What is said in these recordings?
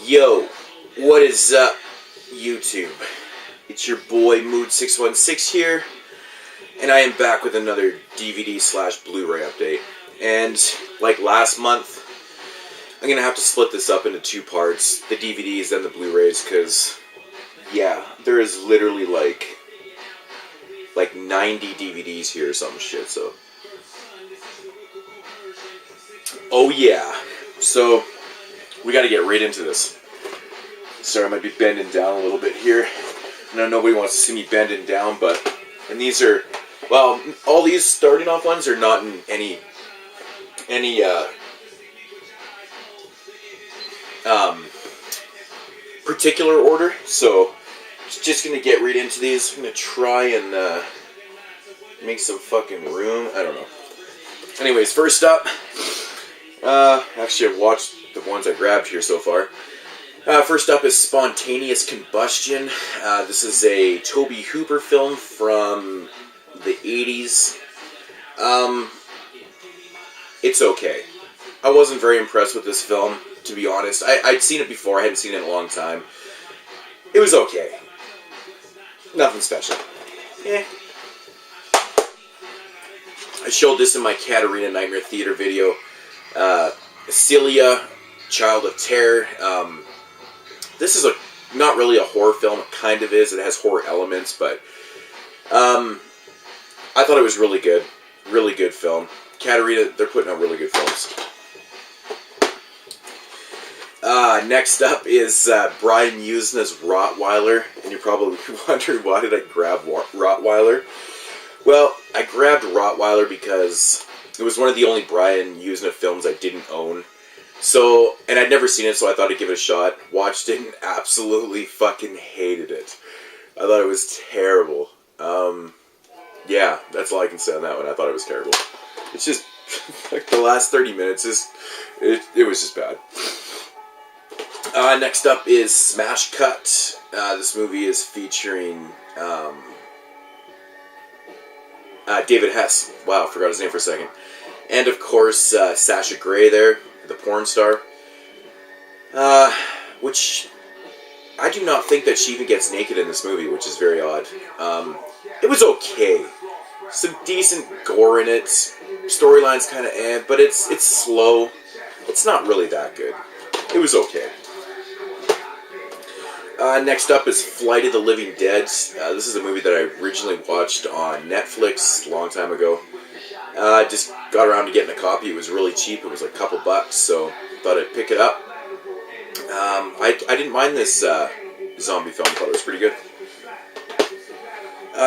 Yo, what is up, YouTube? It's your boy Mood616 here, and I am back with another DVD/Blu-ray update. And like last month, I'm gonna have to split this up into two parts: the DVDs and the Blu-rays, because yeah, there is literally like 90 DVDs here or some shit. So, oh yeah, so we got to get right into this. Sorry, I might be bending down a little bit here. I know nobody wants to see me bending down, and these are, well, all these starting off ones are not in any particular order, so just gonna get right into these. I'm gonna try and make some fucking room. I don't know. Anyways, first up, actually I've watched the ones I grabbed here so far. First up is Spontaneous Combustion. This is a Tobe Hooper film from the 80s. It's okay. I wasn't very impressed with this film, to be honest. I'd seen it before. I hadn't seen it in a long time. It was okay. Nothing special. Eh. I showed this in my Katarina Nightmare Theater video. Celia, Child of Terror. This is not really a horror film. It kind of is. It has horror elements, but I thought it was really good. Really good film. Katarina, they're putting out really good films. Next up is Brian Usna's Rottweiler, and you're probably wondering, why did I grab Rottweiler? Well, I grabbed Rottweiler because it was one of the only Brian Usna films I didn't own. So, and I'd never seen it, so I thought I'd give it a shot. Watched it and absolutely fucking hated it. I thought it was terrible. Yeah, that's all I can say on that one. I thought it was terrible. It's just, like, the last 30 minutes, it was just bad. Next up is Smash Cut. This movie is featuring David Hess. Wow, forgot his name for a second. And, of course, Sasha Grey there, the porn star. Which I do not think that she even gets naked in this movie, which is very odd. It was okay. Some decent gore in it. Storyline's kind of but it's slow. It's not really that good. It was okay. Next up is Flight of the Living Dead. This is a movie that I originally watched on Netflix a long time ago. Just got around to getting a copy. It was really cheap. It was like a couple bucks, so thought I'd pick it up. I didn't mind this zombie film. I thought it was pretty good.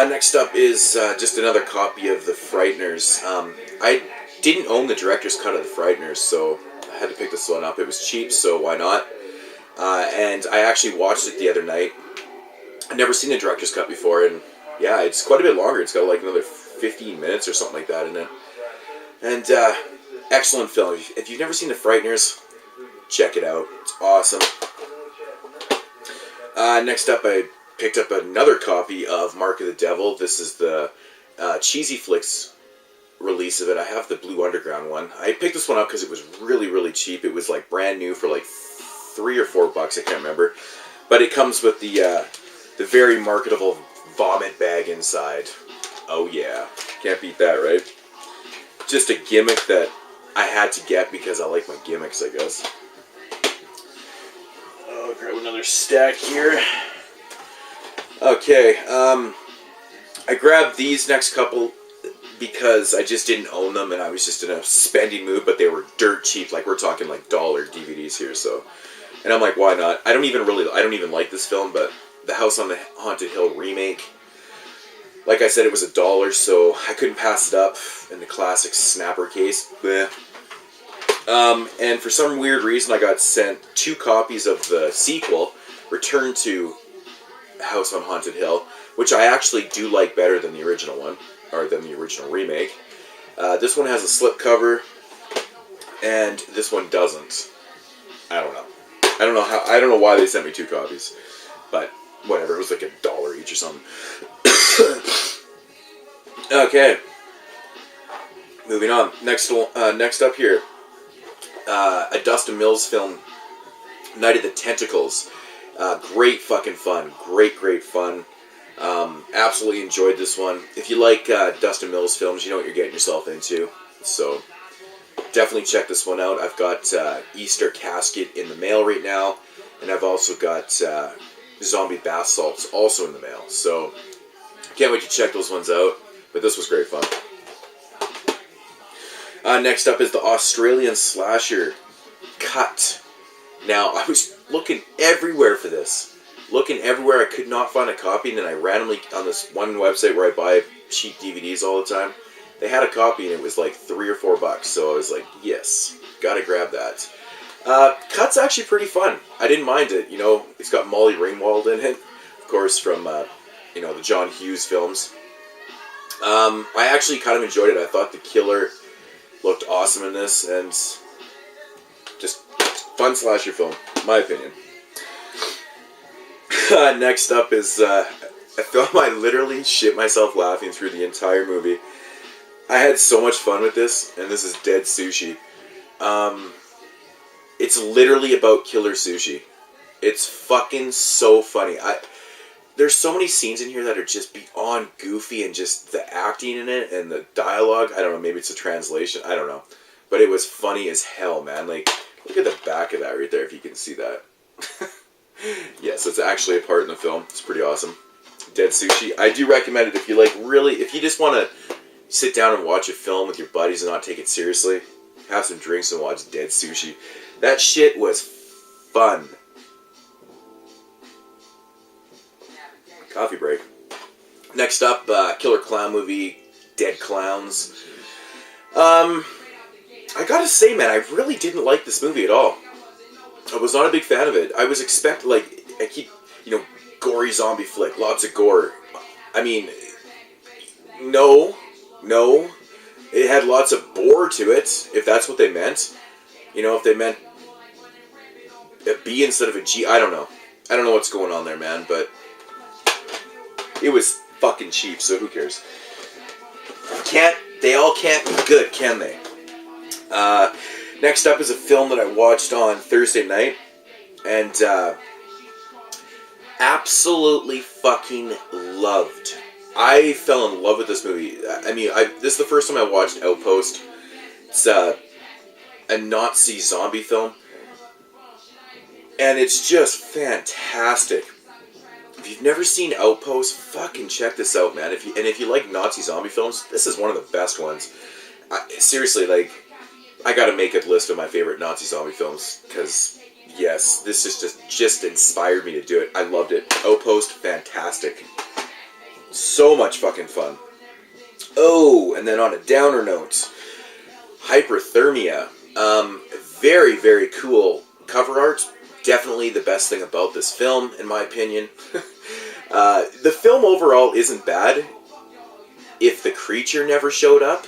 Next up is just another copy of The Frighteners. I didn't own the director's cut of The Frighteners, so I had to pick this one up. It was cheap, so why not? And I actually watched it the other night. I'd never seen the director's cut before, and yeah, it's quite a bit longer. It's got like another 15 minutes or something like that in it. And excellent film. If you've never seen The Frighteners, check it out. It's awesome. Next up, I picked up another copy of Mark of the Devil. This is the Cheesy Flicks release of it. I have the Blue Underground one. I picked this one up because it was really, really cheap. It was like brand new for like $3 or $4, I can't remember. But it comes with the very marketable vomit bag inside. Oh yeah, can't beat that, right? Just a gimmick that I had to get because I like my gimmicks, I guess. Oh, grab another stack here. Okay, I grabbed these next couple because I just didn't own them and I was just in a spending mood, but they were dirt cheap. Like, we're talking like dollar DVDs here, so. And I'm like, why not? I don't even like this film, but the House on the Haunted Hill remake, like I said, it was $1, so I couldn't pass it up in the classic snapper case. Bleh. And for some weird reason, I got sent 2 copies of the sequel, Return to House on Haunted Hill, which I actually do like better than the original one, or than the original remake. This one has a slipcover, and this one doesn't. I don't know. I don't know why they sent me 2 copies, but whatever. It was like $1 each or something. Okay. Moving on. Next up here, a Dustin Mills film, Night of the Tentacles. Great fucking fun. Great fun. Absolutely enjoyed this one. If you like Dustin Mills films, you know what you're getting yourself into. So definitely check this one out. I've got Easter Casket in the mail right now, and I've also got Zombie Bath Salts also in the mail. So can't wait to check those ones out. But this was great fun. Next up is the Australian slasher Cut. Now, I was looking everywhere for this. Looking everywhere, I could not find a copy, and then I randomly, on this one website where I buy cheap DVDs all the time, they had a copy, and it was like $3 or $4, so I was like, yes, gotta grab that. Cut's actually pretty fun. I didn't mind it, you know, it's got Molly Ringwald in it, of course, from, you know, the John Hughes films. I actually kind of enjoyed it. I thought the killer looked awesome in this, and just fun slasher film, in my opinion. Next up is a film I literally shit myself laughing through the entire movie. I had so much fun with this, and this is Dead Sushi. It's literally about killer sushi. It's fucking so funny. There's so many scenes in here that are just beyond goofy, and just the acting in it and the dialogue. I don't know, maybe it's a translation. I don't know. But it was funny as hell, man. Like, look at the back of that right there, if you can see that. Yes, it's actually a part in the film. It's pretty awesome. Dead Sushi. I do recommend it if you if you just want to sit down and watch a film with your buddies and not take it seriously. Have some drinks and watch Dead Sushi. That shit was fun. Coffee break. Next up, killer clown movie, Dead Clowns. I gotta say, man, I really didn't like this movie at all. I was not a big fan of it. I was expecting, gory zombie flick, lots of gore. I mean, no. It had lots of bore to it, if that's what they meant. You know, if they meant a B instead of a G, I don't know. I don't know what's going on there, man, but it was fucking cheap, so who cares? They all can't be good, can they? Next up is a film that I watched on Thursday night, and absolutely fucking loved. I fell in love with this movie. I mean, this is the first time I watched Outpost. It's a Nazi zombie film, and it's just fantastic. If you've never seen Outpost, fucking check this out, man. If you like Nazi zombie films, this is one of the best ones. Seriously, like, I gotta make a list of my favorite Nazi zombie films, because, yes, this is just inspired me to do it. I loved it. Outpost, fantastic. So much fucking fun. Oh, and then on a downer note, Hyperthermia. Very, very cool cover art. Definitely the best thing about this film, in my opinion. The film overall isn't bad if the creature never showed up.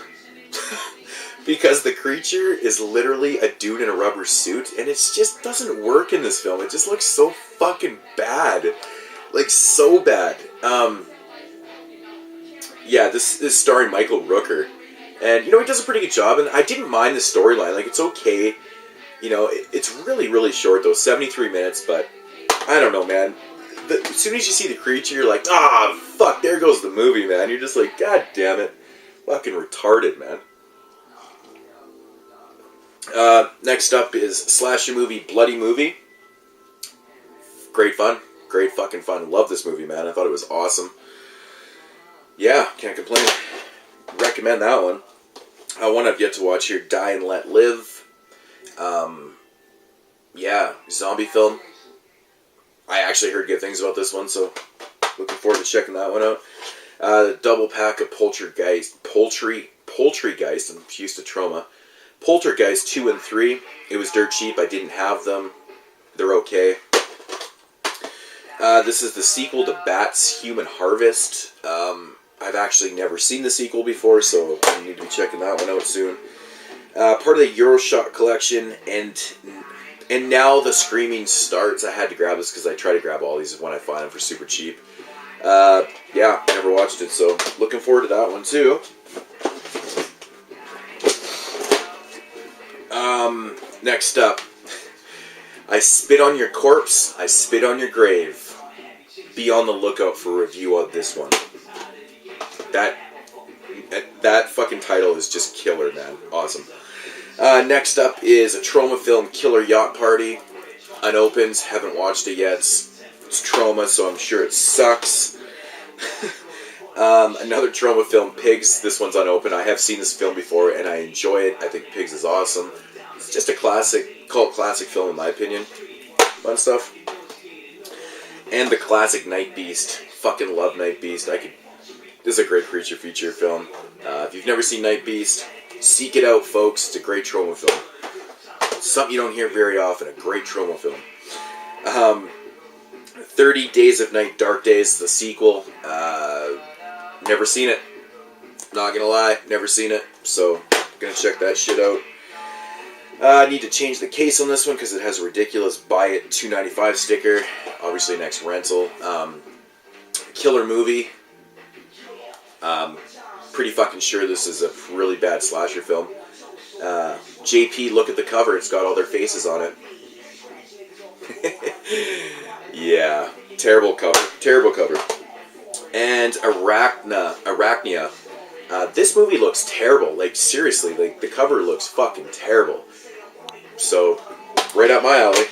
Because the creature is literally a dude in a rubber suit, and it just doesn't work in this film. It just looks so fucking bad. Like, so bad. Yeah, this is starring Michael Rooker. And, you know, he does a pretty good job, and I didn't mind the storyline. Like, it's okay. You know, it's really, really short, though. 73 minutes, but I don't know, man. As soon as you see the creature, you're like, fuck, there goes the movie, man. You're just like, god damn it. Fucking retarded, man. Next up is slasher movie, Bloody Movie. Great fun. Great fucking fun. Love this movie, man. I thought it was awesome. Yeah, can't complain. Recommend that one. One I've yet to watch here, Die and Let Live. Yeah, zombie film. I actually heard good things about this one, so looking forward to checking that one out. The double pack of Poultrygeist. I'm used to trauma. Poltergeist 2 and 3. It was dirt cheap. I didn't have them. They're okay. This is the sequel to Bat's Human Harvest. I've actually never seen the sequel before, so I need to be checking that one out soon. Part of the Euroshock collection, and now the Screaming starts. I had to grab this because I try to grab all these when I find them for super cheap. Yeah, never watched it, so looking forward to that one too. Next up, I Spit on Your Corpse, I Spit on Your Grave. Be on the lookout for a review of this one. That fucking title is just killer, man. Awesome. Next up is a Trauma film, Killer Yacht Party. Unopened, haven't watched it yet. It's Trauma, so I'm sure it sucks. Another Trauma film, Pigs. This one's unopened. I have seen this film before, and I enjoy it. I think Pigs is awesome. It's just a classic, cult classic film, in my opinion. Fun stuff. And the classic Night Beast. Fucking love Night Beast. This is a great creature feature film. If you've never seen Night Beast, seek it out, folks. It's a great Trauma film. Something you don't hear very often. A great Trauma film. 30 Days of Night, Dark Days, the sequel. Never seen it. Not gonna lie, never seen it. So, gonna check that shit out. I need to change the case on this one because it has a ridiculous buy it $2.95 sticker. Obviously, next rental. Killer movie. Pretty fucking sure this is a really bad slasher film. JP, look at the cover. It's got all their faces on it. Yeah, terrible cover. Terrible cover. And Arachnia. This movie looks terrible. Like, seriously, like, the cover looks fucking terrible. So, right up my alley.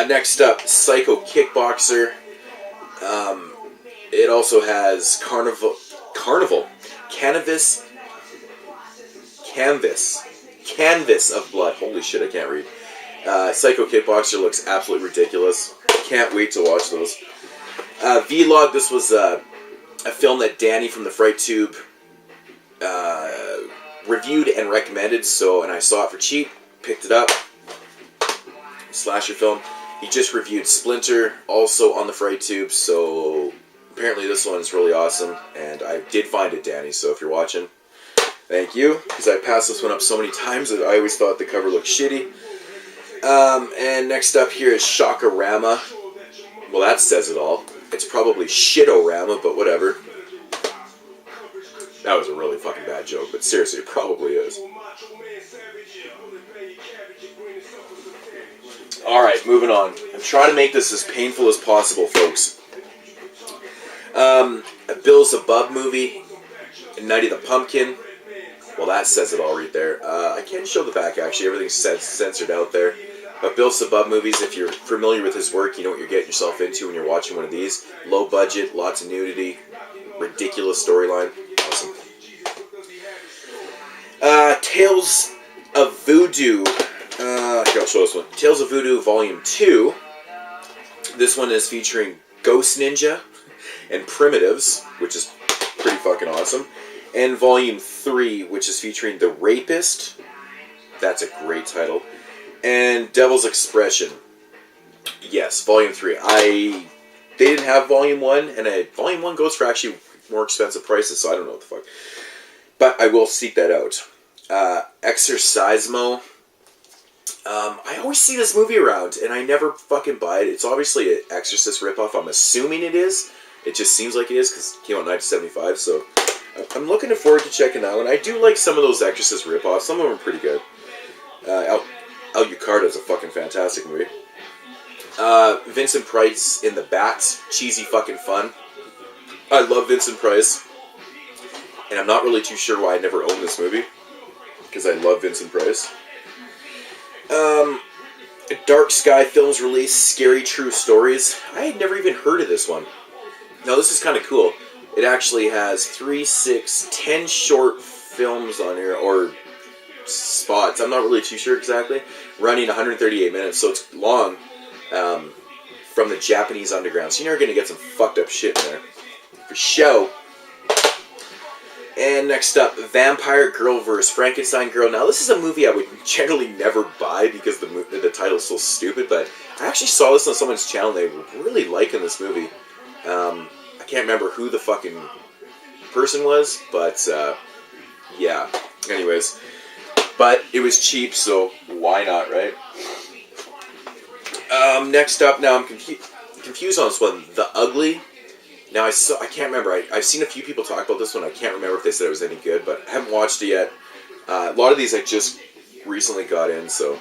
Next up, Psycho Kickboxer. It also has Canvas of Blood. Holy shit, I can't read. Psycho Kickboxer looks absolutely ridiculous. Can't wait to watch those. Vlog, this was a film that Danny from the Fright Tube reviewed and recommended, and I saw it for cheap, picked it up. Slasher film. He just reviewed Splinter, also on the Fright Tube, so apparently this one is really awesome, and I did find it, Danny, so if you're watching, thank you, because I passed this one up so many times that I always thought the cover looked shitty. And next up here is Shock-A-Rama. Well, that says it all. It's probably Shit-O-Rama, but whatever. That was a really fucking bad joke, but seriously, it probably is. Alright, moving on. I'm trying to make this as painful as possible, folks. A Bill's Above movie, Night of the Pumpkin. Well, that says it all right there. I can't show the back, actually. Everything's censored out there. But Bill Sabub movies, if you're familiar with his work, you know what you're getting yourself into when you're watching one of these. Low budget, lots of nudity, ridiculous storyline. Awesome. Tales of Voodoo. Here, I'll show this one. Tales of Voodoo Volume 2. This one is featuring Ghost Ninja and Primitives, which is pretty fucking awesome. And Volume 3, which is featuring The Rapist. That's a great title. And Devil's Expression. Yes, Volume 3. They didn't have Volume 1, and Volume 1 goes for actually more expensive prices, so I don't know what the fuck. But I will seek that out. Exorcismo. I always see this movie around, and I never fucking buy it. It's obviously an Exorcist ripoff. I'm assuming it is. It just seems like it is, because it came out in 1975, so I'm looking forward to checking that one. I do like some of those Exorcist ripoffs. Some of them are pretty good. El Yucardo is a fucking fantastic movie. Vincent Price in The Bats. Cheesy fucking fun. I love Vincent Price. And I'm not really too sure why I never owned this movie. Because I love Vincent Price. Dark Sky Films release, Scary True Stories. I had never even heard of this one. Now this is kind of cool. It actually has 3, 6, 10 short films on here, or spots. I'm not really too sure exactly. Running 138 minutes, so it's long. From the Japanese underground. So you're going to get some fucked up shit in there. For show. And next up, Vampire Girl vs. Frankenstein Girl. Now this is a movie I would generally never buy because the title's so stupid, but I actually saw this on someone's channel and they were really liking this movie. I can't remember who the fucking person was, but yeah. Anyways. But it was cheap, so why not, right? Next up, now I'm confused on this one. The Ugly. Now I can't remember. I've seen a few people talk about this one. I can't remember if they said it was any good, but I haven't watched it yet. A lot of these I just recently got in, so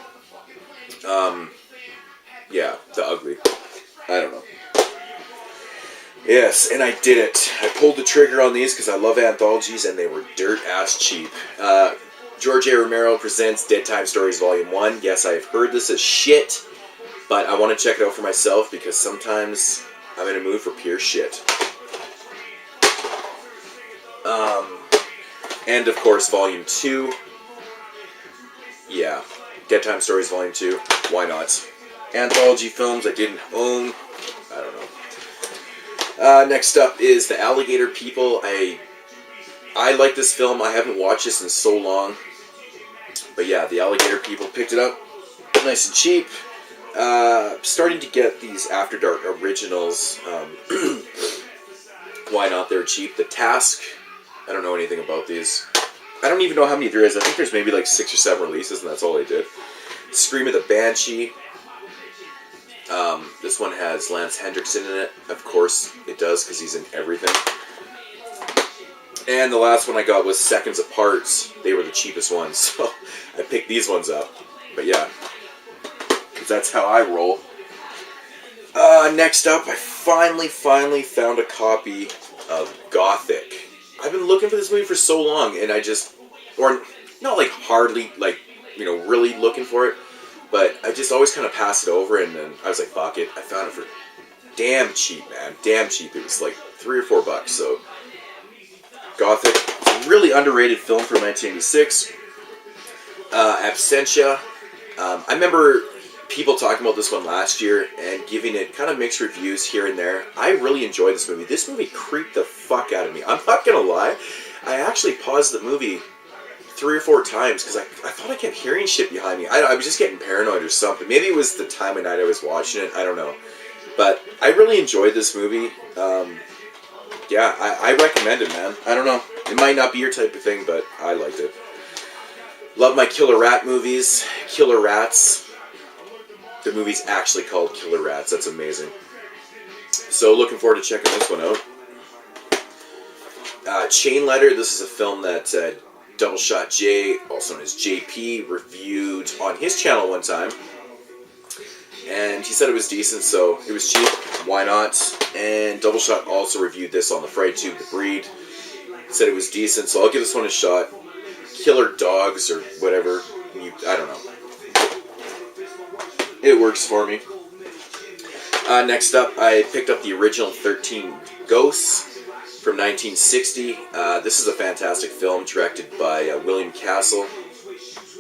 yeah, The Ugly. I don't know. Yes, and I did it. I pulled the trigger on these because I love anthologies, and they were dirt-ass cheap. George A. Romero presents Dead Time Stories Volume 1. Yes, I've heard this as shit, but I want to check it out for myself because sometimes I'm in a mood for pure shit. And, of course, Volume 2. Yeah, Dead Time Stories Volume 2. Why not? Anthology films I didn't own. I don't know. Next up is The Alligator People. I like this film. I haven't watched this in so long. But yeah, The Alligator People, picked it up. Nice and cheap. Starting to get these After Dark originals. Why not? They're cheap. The Task. I don't know anything about these. I don't even know how many there is. I think there's maybe like 6 or 7 releases, and that's all I did. Scream of the Banshee. This one has Lance Hendrickson in it. Of course it does, because he's in everything. And the last one I got was Seconds Apart. They were the cheapest ones, so I picked these ones up. But yeah, because that's how I roll. Next up, I finally found a copy of Gothic. I've been looking for this movie for so long, and I just, or not like hardly, like, you know, really looking for it, but I just always kind of pass it over, and then I was like, fuck it. I found it for damn cheap, man. Damn cheap. It was like $3 or $4, so Gothic. It's a really underrated film from 1986. Absentia. I remember people talking about this one last year and giving it kind of mixed reviews here and there. I really enjoyed this movie. This movie creeped the fuck out of me. I'm not gonna lie. I actually paused the movie 3 or 4 times because I thought I kept hearing shit behind me. I was just getting paranoid or something. Maybe it was the time of night I was watching it. I don't know. But I really enjoyed this movie. Yeah, I recommend it, man. I don't know. It might not be your type of thing, but I liked it. Love my Killer Rat movies. Killer Rats. The movie's actually called Killer Rats. That's amazing. So looking forward to checking this one out. Chain Letter. This is a film that Double Shot J, also known as JP, reviewed on his channel one time. And he said it was decent, so it was cheap. Why not? And Double Shot also reviewed this on the Fried Tube, The Breed. Said it was decent, so I'll give this one a shot. Killer Dogs or whatever. I don't know. It works for me. Next up, I picked up the original 13 Ghosts from 1960. This is a fantastic film directed by William Castle.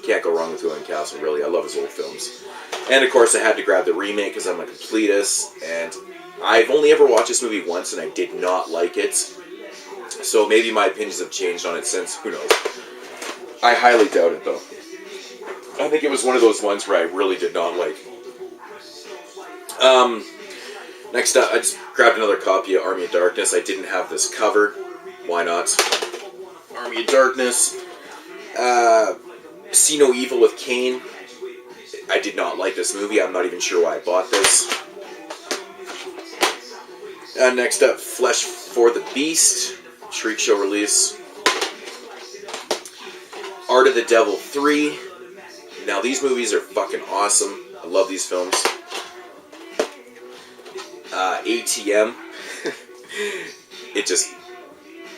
Can't go wrong with William Castle, really. I love his old films. And of course, I had to grab the remake because I'm a completist. And I've only ever watched this movie once and I did not like it. So maybe my opinions have changed on it since. Who knows? I highly doubt it, though. I think it was one of those ones where I really did not like. Next up, I just grabbed another copy of Army of Darkness. I didn't have this cover. Why not? Army of Darkness. See No Evil with Kane. I did not like this movie. I'm not even sure why I bought this. Next up, Flesh for the Beast. Shriek Show release. Art of the Devil 3. Now, these movies are fucking awesome. I love these films. ATM.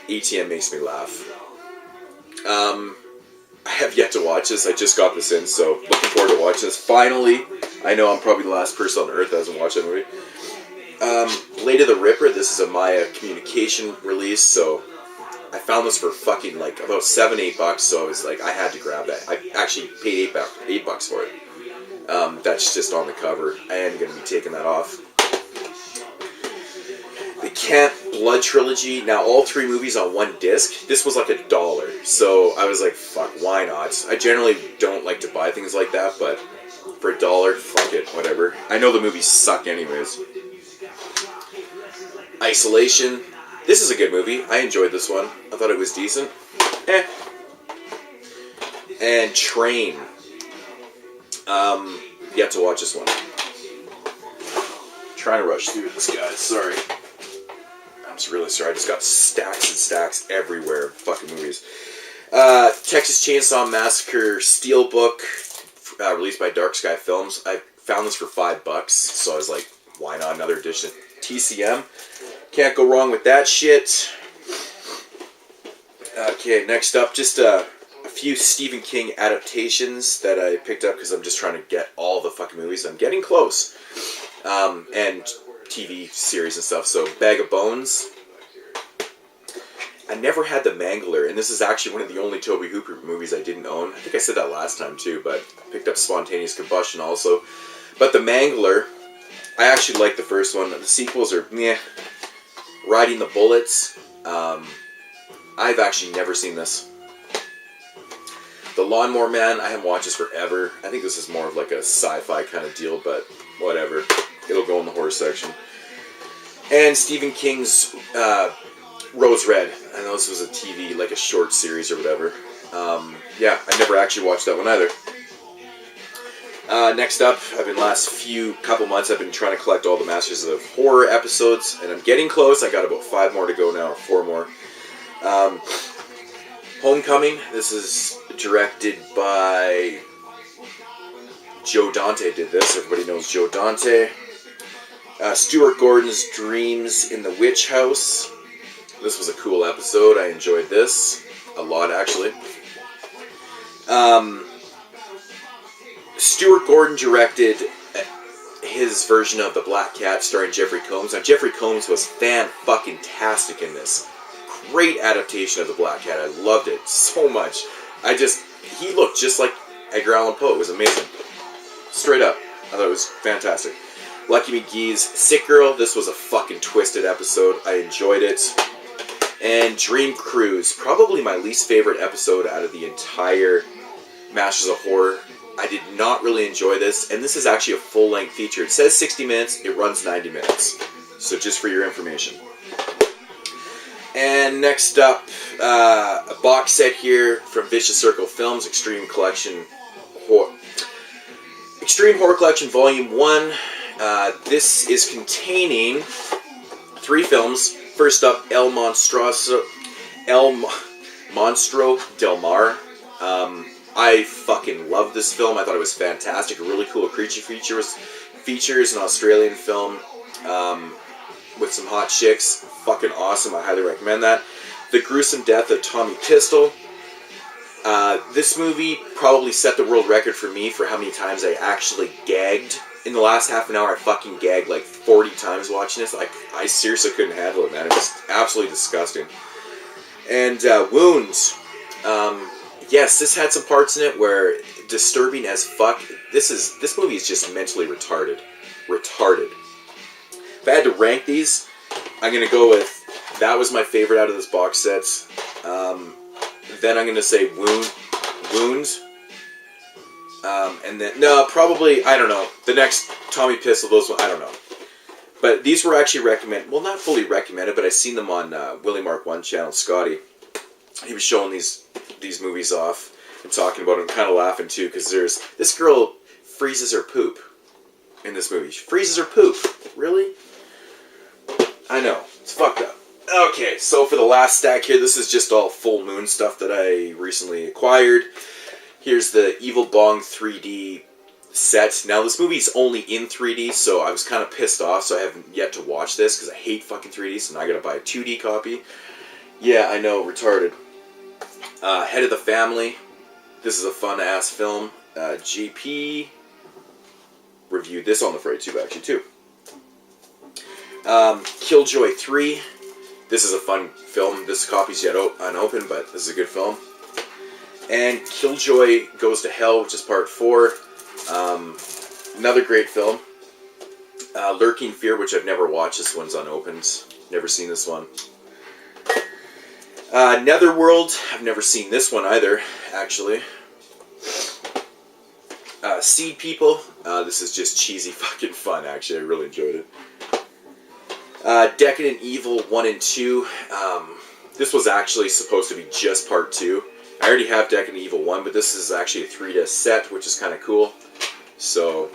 ATM makes me laugh. I have yet to watch this. I just got this in, so looking forward to watching this. Finally, I know I'm probably the last person on earth that hasn't watched that movie. Lady the Ripper. This is a Maya Communication release, so I found this for fucking like about $7-8, so I was like, I had to grab that. I actually paid $8 for it. That's just on the cover. I am going to be taking that off. The Camp Blood trilogy. Now, all 3 movies on one disc. This was like $1, so I was like, fuck, why not? I generally don't like to buy things like that, but for $1, fuck it, whatever. I know the movies suck anyways. Isolation. This is a good movie. I enjoyed this one. I thought it was decent. And Train. Yet to watch this one. Trying to rush through this, guys. Sorry. I'm just really sorry. I just got stacks and stacks everywhere of fucking movies. Texas Chainsaw Massacre Steelbook, released by Dark Sky Films. I found this for $5, so I was like, why not another edition? TCM. Can't go wrong with that shit. Okay, next up, just a few Stephen King adaptations that I picked up because I'm just trying to get all the fucking movies. I'm getting close. And TV series and stuff. So, Bag of Bones. I never had The Mangler, and this is actually one of the only Tobe Hooper movies I didn't own. I think I said that last time too, but I picked up Spontaneous Combustion also. But The Mangler, I actually like the first one. The sequels are meh. Riding the Bullets. I've actually never seen this. The Lawnmower Man, I haven't watched this forever. I think this is more of like a sci-fi kind of deal, but whatever. It'll go in the horror section. And Stephen King's Rose Red. I know this was a TV, like a short series or whatever. Yeah, I never actually watched that one either. Next up, last couple months, I've been trying to collect all the Masters of Horror episodes, and I'm getting close. I got about 5 more to go now, or 4 more. Homecoming, this is directed by Joe Dante did this. Everybody knows Joe Dante. Stuart Gordon's Dreams in the Witch House. This was a cool episode. I enjoyed this a lot, actually. Stuart Gordon directed his version of The Black Cat starring Jeffrey Combs. Now, Jeffrey Combs was fan-fucking-tastic in this. Great adaptation of The Black Cat. I loved it so much. He looked just like Edgar Allan Poe. It was amazing. Straight up. I thought it was fantastic. Lucky McGee's Sick Girl. This was a fucking twisted episode. I enjoyed it. And Dream Cruise. Probably my least favorite episode out of the entire Masters of Horror. I did not really enjoy this. And this is actually a full-length feature. It says 60 minutes. It runs 90 minutes. So just for your information. And next up, a box set here from Vicious Circle Films, Extreme Horror Collection Volume 1. This is containing 3 films. First up, El Monstro del Mar. I fucking love this film. I thought it was fantastic. A really cool creature features, an Australian film. With some hot chicks. Fucking awesome. I highly recommend that. The Gruesome Death of Tommy Pistol. This movie probably set the world record for me for how many times I actually gagged. In the last half an hour, I fucking gagged like 40 times watching this. I seriously couldn't handle it, man. It was absolutely disgusting. And Wounds. Yes, this had some parts in it where disturbing as fuck. This movie is just mentally retarded. Retarded. If I had to rank these, I'm going to go with, that was my favorite out of this box set. Then I'm going to say Wounds. And then, no, probably, I don't know. The next Tommy Pistol, those ones, I don't know. But these were actually recommended, well, not fully recommended, but I seen them on Willie Mark 1 channel, Scotty. He was showing these movies off and talking about them, kind of laughing too, because this girl freezes her poop in this movie. She freezes her poop. Really? I know. It's fucked up. Okay, so for the last stack here, this is just all Full Moon stuff that I recently acquired. Here's the Evil Bong 3D set. Now, this movie's only in 3D, so I was kind of pissed off, so I haven't yet to watch this, because I hate fucking 3D, so now I gotta buy a 2D copy. Yeah, I know, retarded. Head of the Family. This is a fun-ass film. JP reviewed this on the Fright Tube, actually, too. Killjoy 3. This is a fun film. This copy's yet unopened, but this is a good film. And Killjoy Goes to Hell, which is part 4. Another great film. Lurking Fear, which I've never watched. This one's unopened. Never seen this one. Netherworld. I've never seen this one either, actually. Seed People. This is just cheesy fucking fun, actually. I really enjoyed it. Decadent Evil 1 and 2. This was actually supposed to be just part 2. I already have Decadent Evil 1, but this is actually a 3-disc set, which is kind of cool. So,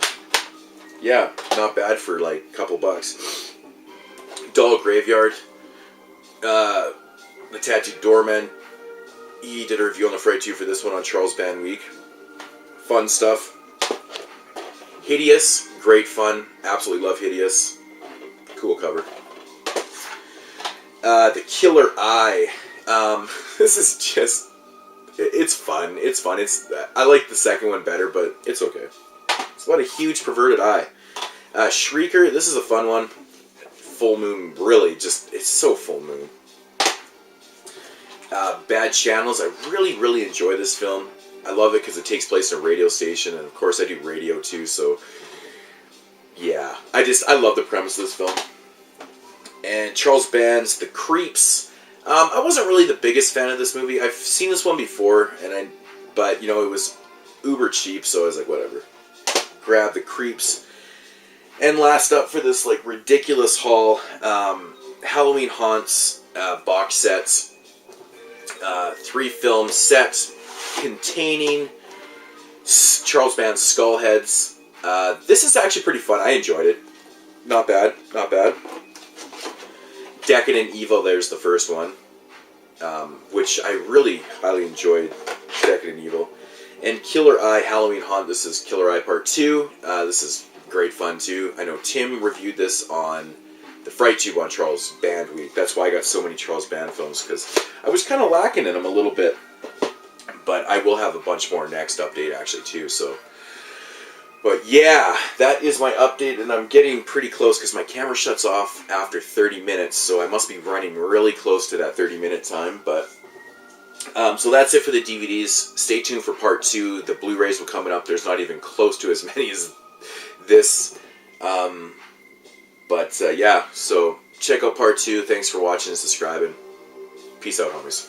yeah, not bad for like a couple bucks. Doll Graveyard. The Tattooed Doorman. he did a review on the Fright 2 for this one on Charles Band Week. Fun stuff. Hideous, great fun. Absolutely love Hideous. Cool cover. The Killer Eye. This is just... It's fun. It's fun. I like the second one better, but it's okay. It's about a huge perverted eye. Shrieker. This is a fun one. Full Moon, really, just... It's so Full Moon. Bad Channels. I really enjoy this film. I love it because it takes place in a radio station, and of course I do radio too, so... Yeah. I love the premise of this film. And Charles Band's The Creeps. I wasn't really the biggest fan of this movie. I've seen this one before, but, you know, it was uber cheap, so I was like, whatever. Grab The Creeps. And last up for this, like, ridiculous haul, Halloween Haunts box sets. 3-film set containing Charles Band's Skullheads. This is actually pretty fun. I enjoyed it. Not bad. Not bad. Decadent Evil, there's the first one, which I really highly enjoyed, Decadent Evil. And Killer Eye Halloween Haunt, this is Killer Eye Part 2. This is great fun too. I know Tim reviewed this on the Fright Tube on Charles Band Week. That's why I got so many Charles Band films, because I was kind of lacking in them a little bit. But I will have a bunch more next update actually too, so... But yeah, that is my update, and I'm getting pretty close because my camera shuts off after 30 minutes, so I must be running really close to that 30-minute time. But so that's it for the DVDs. Stay tuned for Part 2. The Blu-rays will coming up. There's not even close to as many as this. Yeah, so check out Part 2. Thanks for watching and subscribing. Peace out, homies.